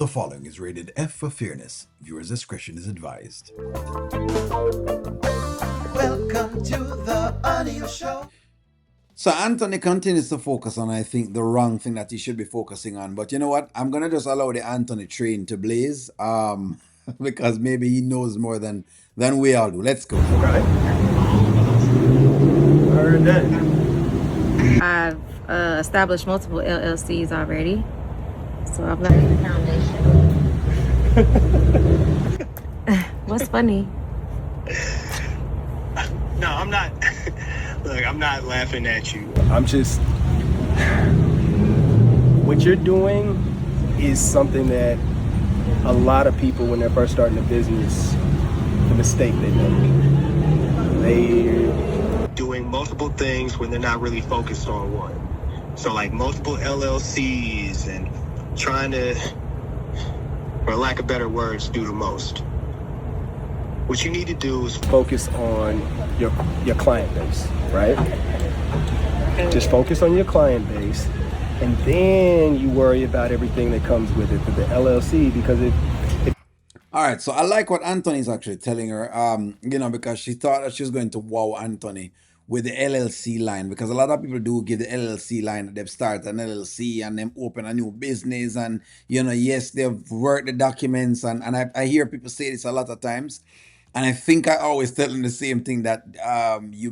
The following is rated F for fairness. Viewers' discretion is advised. Welcome to the audio show. So Anthony continues to focus on, I think, the wrong thing that he should be focusing on. But you know what? I'm gonna just allow the Anthony train to blaze, because maybe he knows more than we all do. Let's go. Right. Heard that. I've established multiple LLCs already, so I've got the foundation. What's funny? No, I'm not. Look, I'm not laughing at you. I'm just. What you're doing is something that a lot of people, when they're first starting a business, the mistake they make. They're doing multiple things when they're not really focused on one. So, like multiple LLCs and trying to, for lack of better words, do the most. What you need to do is focus on your client base, right? Just focus on your client base, and then you worry about everything that comes with it for the LLC, because All right, so I like what Anthony's actually telling her, because she thought that she was going to wow Anthony with the LLC line, because a lot of people do give the LLC line that they've started an LLC and them open a new business, and yes, they've worked the documents, and I hear people say this a lot of times, and I think I always tell them the same thing, that you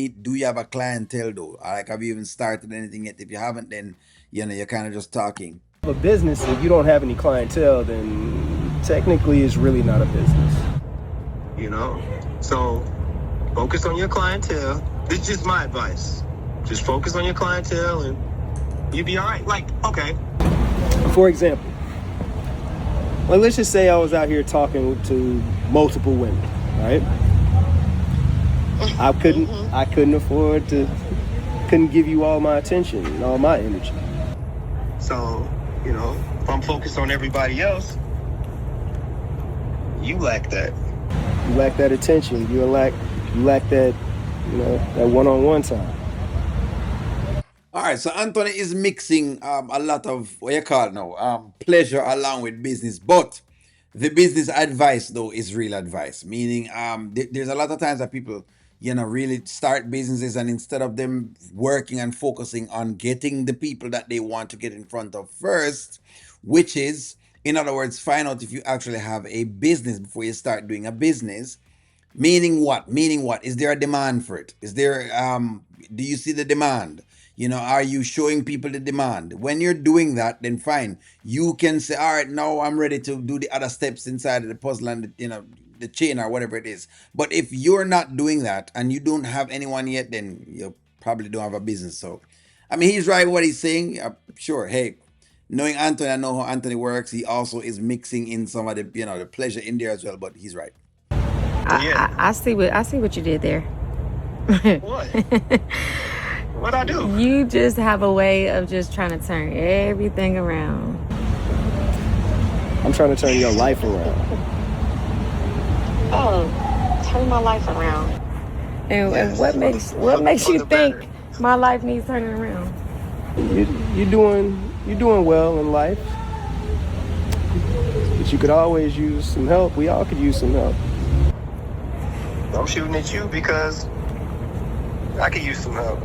do you have a clientele though? Like, have you even started anything yet? If you haven't, then you're kind of just talking. a business, if you don't have any clientele, then technically it's really not a business. So focus on your clientele. This is just my advice. Just focus on your clientele and you'll be all right. Like, okay. For example, let's just say I was out here talking to multiple women, right? I couldn't afford to, couldn't give you all my attention and all my energy. So, if I'm focused on everybody else, you lack that. You lack that attention. You lack that, that one-on-one time. All right, so Anthony is mixing a lot of what you call now pleasure along with business, but the business advice though is real advice. Meaning, there's a lot of times that people, really start businesses, and instead of them working and focusing on getting the people that they want to get in front of first, which is, in other words, find out if you actually have a business before you start doing a business. Meaning what? Meaning what? Is there a demand for it? Is there do you see the demand? Are you showing people the demand? When you're doing that, then fine. You can say, all right, now I'm ready to do the other steps inside of the puzzle and the chain or whatever it is. But if you're not doing that and you don't have anyone yet, then you probably don't have a business. So, I mean, he's right what he's saying. Sure. Hey, knowing Anthony, I know how Anthony works. He also is mixing in some of the the pleasure in there as well. But he's right. I see what you did there. What? What'd I do? You just have a way of just trying to turn everything around. I'm trying to turn your life around. Oh, turn my life around. And, Yes. and what makes For you the think better. my life needs turning around? You're doing well in life, but you could always use some help. We all could use some help. I'm shooting at you because I could use some help.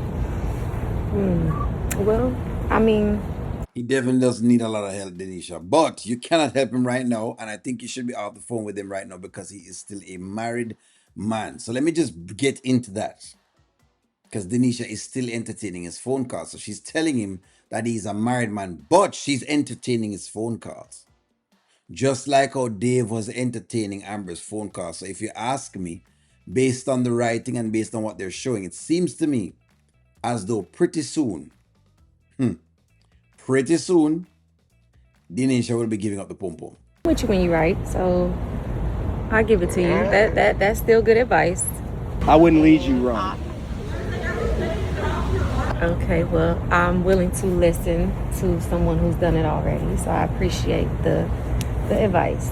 Well, I mean, He definitely doesn't need a lot of help, Denisha. But you cannot help him right now, and I think you should be off the phone with him right now because he is still a married man. So let me just get into that. Because Denisha is still entertaining his phone calls. So she's telling him that he's a married man, but she's entertaining his phone calls. Just like how Dave was entertaining Amber's phone calls. So if you ask me, based on the writing and based on what they're showing, it seems to me as though pretty soon, Denisha will be giving up the pom-pom. with you when you write, so I'll give it to you. That's still good advice. I wouldn't lead you wrong. Okay, well, I'm willing to listen to someone who's done it already, so I appreciate the advice.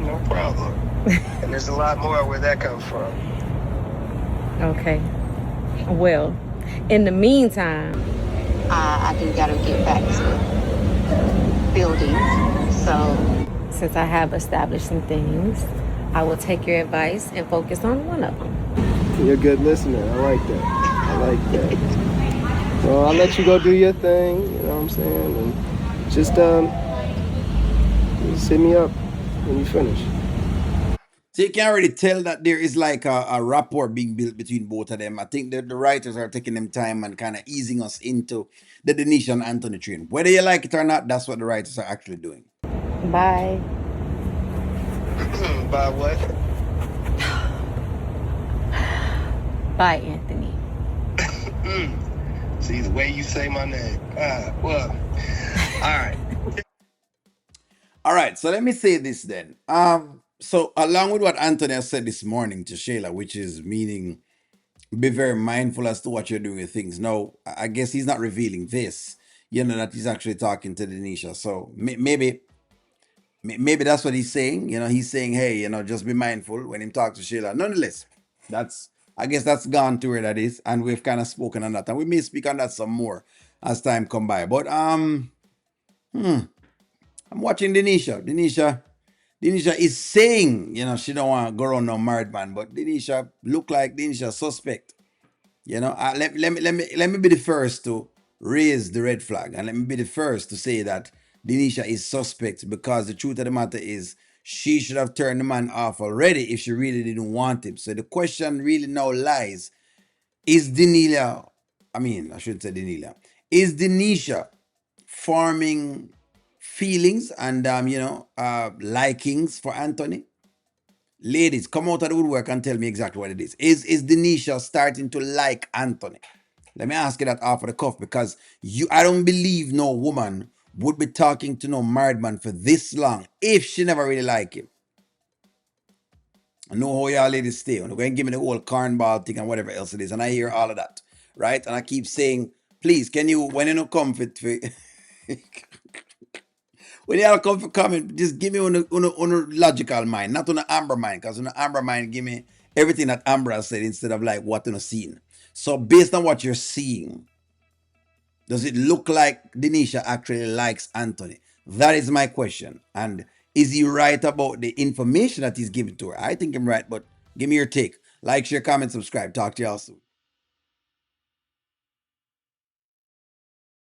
No problem. And there's a lot more where that comes from. Okay. Well, in the meantime, I do gotta get back to building So, since I have established some things, I will take your advice and focus on one of them. You're a good listener. I like that. I like that. Well, I'll let you go do your thing. You know what I'm saying? And just hit me up when you finish. So you can already tell that there is like a rapport being built between both of them. I think that the writers are taking them time and kind of easing us into the Denisha and Anthony train. Whether you like it or not, that's what the writers are actually doing. Bye. By what? Bye, Anthony. See the way you say my name. Well, all right. All right, so let me say this then. So along with what Anthony has said this morning to Shayla, which is meaning be very mindful as to what you're doing with things. No, I guess he's not revealing this. You know that he's actually talking to Denisha. So maybe that's what he's saying. You know, he's saying, hey, you know, just be mindful when he talks to Sheila. Nonetheless, that's I guess that's gone to where that is, and we've kind of spoken on that, and we may speak on that some more as time come by. But I'm watching Denisha. Denisha is saying, you know, she don't want to go around no married man, but Denisha look like Denisha suspect. You know, let me be the first to raise the red flag, and let me be the first to say that Denisha is suspect because the truth of the matter is she should have turned the man off already if she really didn't want him. So the question really now lies: Is Denisha? I mean, I shouldn't say Denisha. Is Denisha forming feelings and likings for Anthony? Ladies, come out of the woodwork and tell me exactly what it is. Is Denisha starting to like Anthony? Let me ask you that off of the cuff because I don't believe no woman would be talking to no married man for this long if she never really like him. I know how y'all ladies stay. You're going to give me the whole cornball thing and whatever else it is, and I hear all of that, right? And I keep saying, please, can you, when you know come for when y'all come for comment, just give me on a logical mind, not on an Amber mind, because on an Amber mind, give me everything that Amber has said instead of like what on a scene. So based on what you're seeing, does it look like Denisha actually likes Anthony? That is my question. And is he right about the information that he's giving to her? I think I'm right, but give me your take. Like, share, comment, subscribe. Talk to y'all soon.